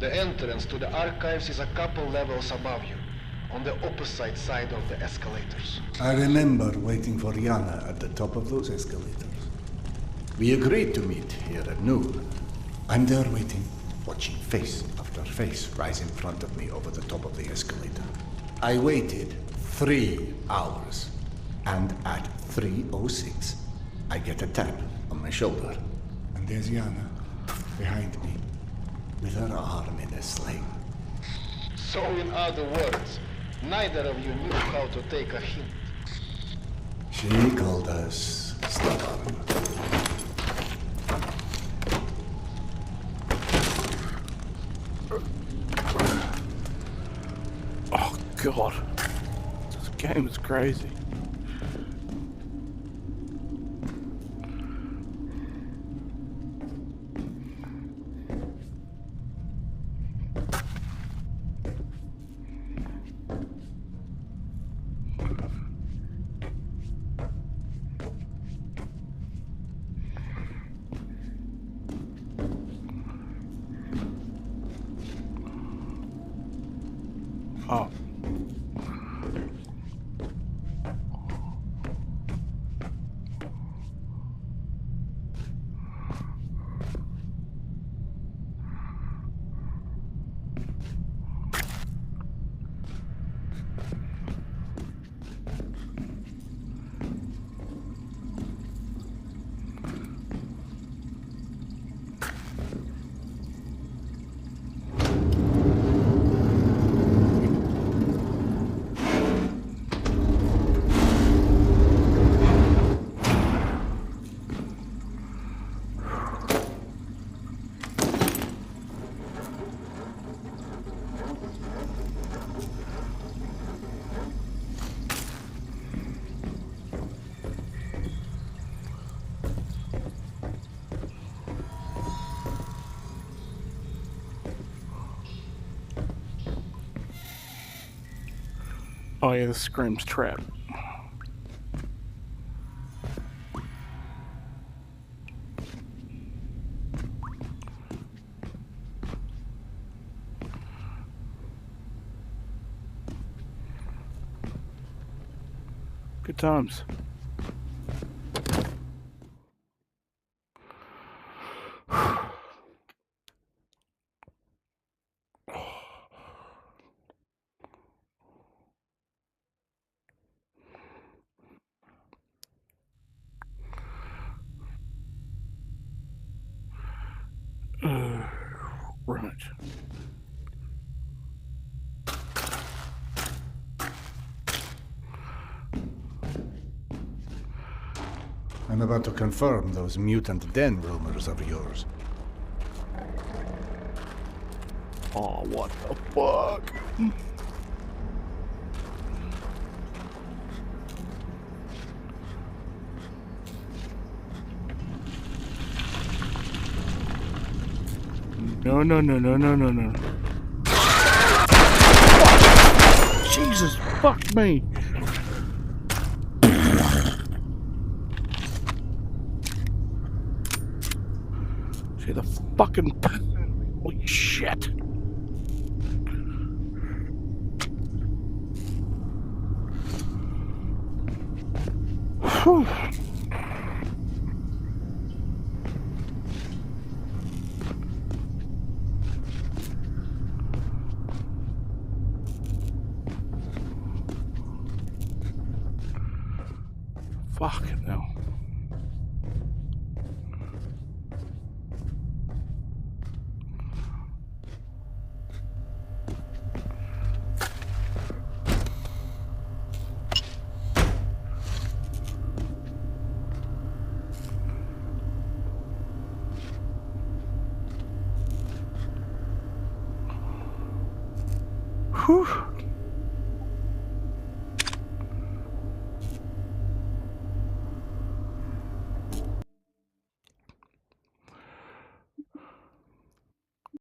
The entrance to the archives is a couple levels above you, on the opposite side of the escalators. I remember waiting for Yana at the top of those escalators. We agreed to meet here at noon. I'm there waiting, watching face after face rise in front of me over the top of the escalator. I waited 3 hours, and at 3:06, I get a tap on my shoulder. And there's Yana, behind me, with her arm in a sling. So in other words, neither of you knew how to take a hint. She called us stubborn. Oh God, this game is crazy. Oh. Oh yeah, the Scrim's trap. Good times. Right. I'm about to confirm those mutant den rumors of yours. Oh, what the fuck? No, no, no, no, no, no, no. Jesus, fuck me. See the fucking... Holy shit. Whew. Fucking hell. Whew.